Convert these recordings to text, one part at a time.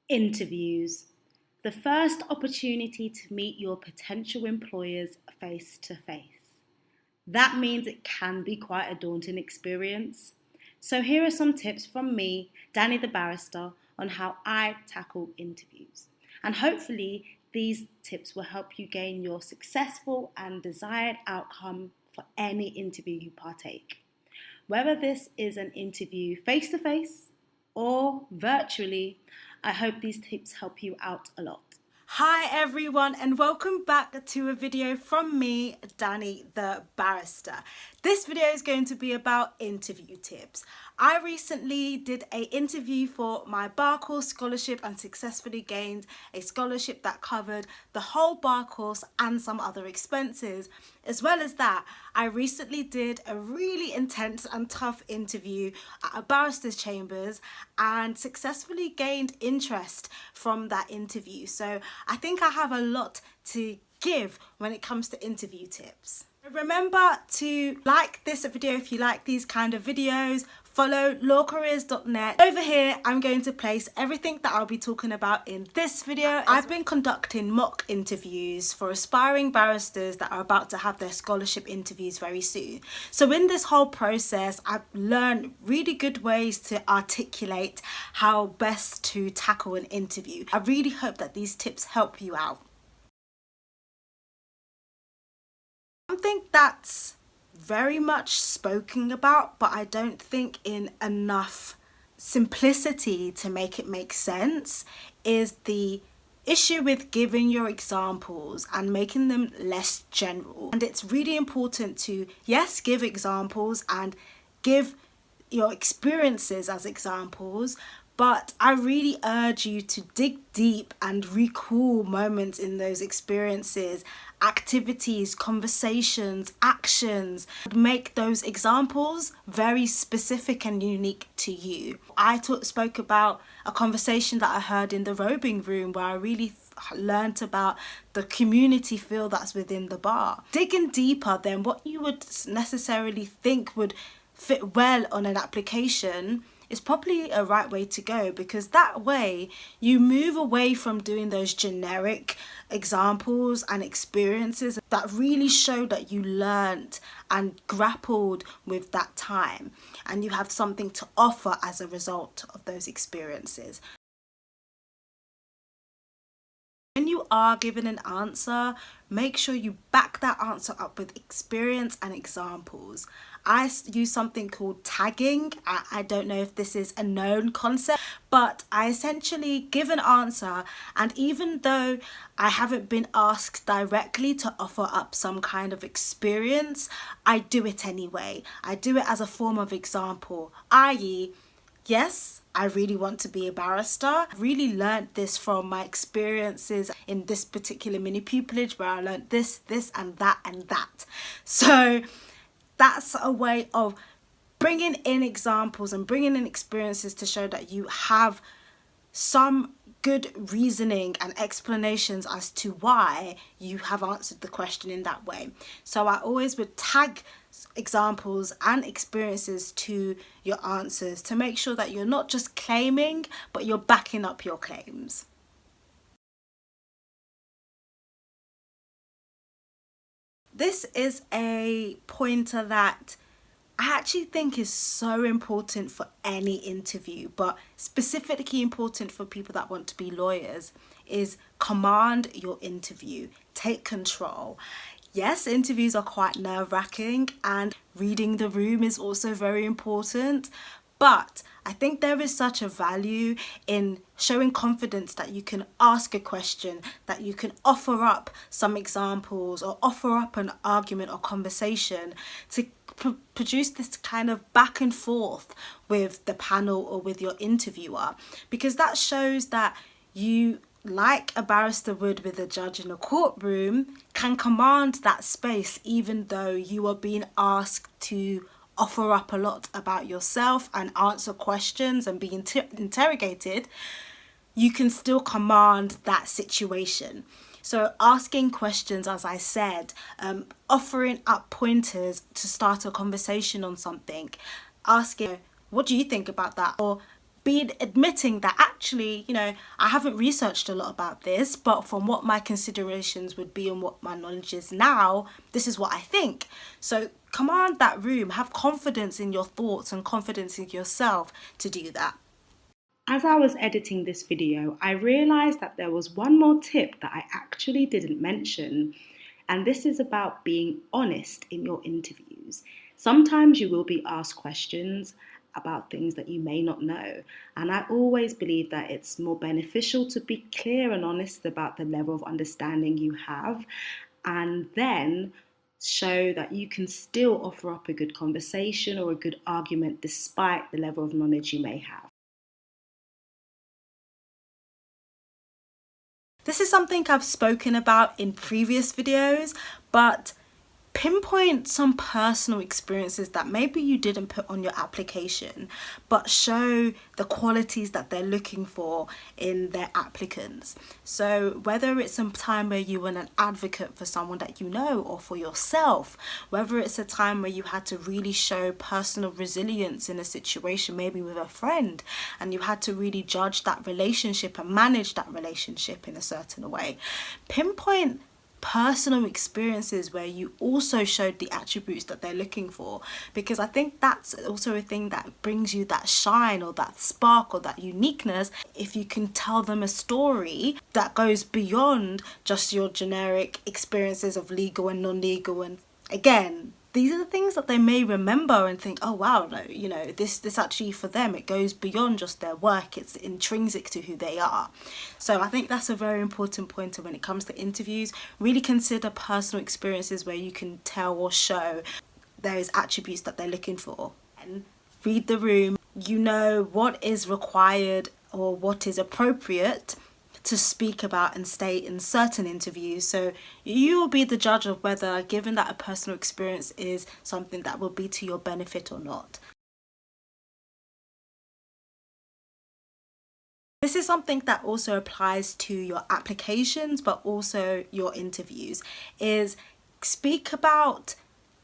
Interviews. The first opportunity to meet your potential employers face to face. That means it can be quite a daunting experience. So here are some tips from me, Dani the Barrister, on how I tackle interviews. And hopefully these tips will help you gain your successful and desired outcome for any interview you partake. Whether this is an interview face to face or virtually, I hope these tips help you out a lot. Hi everyone and welcome back to a video from me, Dani the Barrister. This video is going to be about interview tips. I recently did an interview for my bar course scholarship and successfully gained a scholarship that covered the whole bar course and some other expenses. As well as that, I recently did a really intense and tough interview at a barrister's chambers and successfully gained interest from that interview. So I think I have a lot to give when it comes to interview tips. Remember to like this video if you like these kind of videos. Follow lawcareers.net. Over here, I'm going to place everything that I'll be talking about in this video. I've been conducting mock interviews for aspiring barristers that are about to have their scholarship interviews very soon. So in this whole process, I've learned really good ways to articulate how best to tackle an interview. I really hope that these tips help you out. Something that's very much spoken about, but I don't think in enough simplicity to make it make sense, is the issue with giving your examples and making them less general. And it's really important to, yes, give examples and give your experiences as examples, but I really urge you to dig deep and recall moments in those experiences, activities, conversations, actions. Make those examples very specific and unique to you. I spoke about a conversation that I heard in the robing room where I really learnt about the community feel that's within the bar. Digging deeper than what you would necessarily think would fit well on an application is probably a right way to go, because that way you move away from doing those generic examples and experiences that really show that you learnt and grappled with that time, and you have something to offer as a result of those experiences. When you are given an answer, make sure you back that answer up with experience and examples. I use something called tagging. I don't know if this is a known concept, but I essentially give an answer, and even though I haven't been asked directly to offer up some kind of experience, I do it anyway. I do it as a form of example, i.e., yes, I really want to be a barrister. I really learned this from my experiences in this particular mini pupillage where I learned this, and that, and that. So that's a way of bringing in examples and bringing in experiences to show that you have some good reasoning and explanations as to why you have answered the question in that way. So I always would tag examples and experiences to your answers to make sure that you're not just claiming, but you're backing up your claims. This is a pointer that I actually think is so important for any interview, but specifically important for people that want to be lawyers, is command your interview. Take control. Yes, interviews are quite nerve-wracking and reading the room is also very important, but I think there is such a value in showing confidence that you can ask a question, that you can offer up some examples or offer up an argument or conversation to produce this kind of back and forth with the panel or with your interviewer, because that shows that you, like a barrister would with a judge in a courtroom, can command that space even though you are being asked to offer up a lot about yourself and answer questions and be interrogated. You can still command that situation. So asking questions, as I said, offering up pointers to start a conversation on something, asking, what do you think about that? Or admitting that actually, I haven't researched a lot about this, but from what my considerations would be and what my knowledge is now, this is what I think. So command that room, have confidence in your thoughts and confidence in yourself to do that. As I was editing this video, I realised that there was one more tip that I actually didn't mention, and this is about being honest in your interviews. Sometimes you will be asked questions about things that you may not know, and I always believe that it's more beneficial to be clear and honest about the level of understanding you have, and then show that you can still offer up a good conversation or a good argument despite the level of knowledge you may have. This is something I've spoken about in previous videos, but pinpoint some personal experiences that maybe you didn't put on your application, but show the qualities that they're looking for in their applicants. So whether it's a time where you were an advocate for someone that you know or for yourself, whether it's a time where you had to really show personal resilience in a situation, maybe with a friend, and you had to really judge that relationship and manage that relationship in a certain way. Pinpoint personal experiences where you also showed the attributes that they're looking for, because I think that's also a thing that brings you that shine or that spark or that uniqueness. If you can tell them a story that goes beyond just your generic experiences of legal and non-legal, and again, these are the things that they may remember and think, oh wow, no, this actually for them, it goes beyond just their work, it's intrinsic to who they are. So I think that's a very important pointer when it comes to interviews. Really consider personal experiences where you can tell or show those attributes that they're looking for. And read the room, what is required or what is appropriate to speak about and state in certain interviews. So you will be the judge of whether, given that a personal experience is something that will be to your benefit or not. This is something that also applies to your applications, but also your interviews, is speak about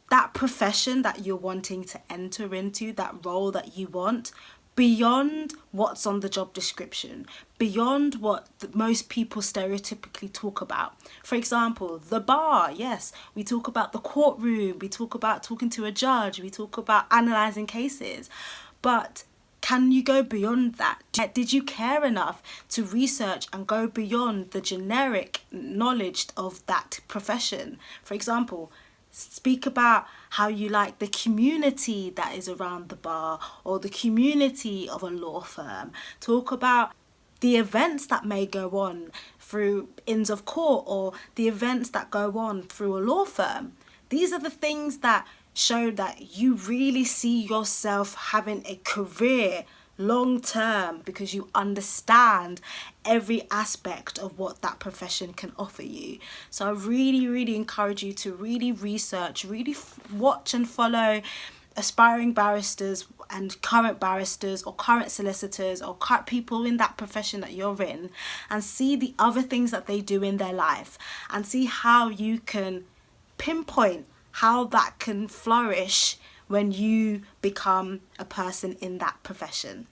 that profession that you're wanting to enter into, that role that you want, beyond what's on the job description, beyond what most people stereotypically talk about. For example, the bar, yes, we talk about the courtroom, we talk about talking to a judge, we talk about analysing cases, but can you go beyond that? Did you care enough to research and go beyond the generic knowledge of that profession? For example, speak about how you like the community that is around the bar or the community of a law firm. Talk about the events that may go on through Inns of Court or the events that go on through a law firm. These are the things that show that you really see yourself having a career long term, because you understand every aspect of what that profession can offer you. So I really encourage you to really research, really watch and follow aspiring barristers and current barristers or current solicitors or current people in that profession that you're in, and see the other things that they do in their life, and see how you can pinpoint how that can flourish when you become a person in that profession.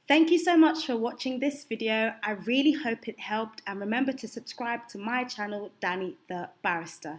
Thank you so much for watching this video. I really hope it helped, and remember to subscribe to my channel, Dani the Barrister.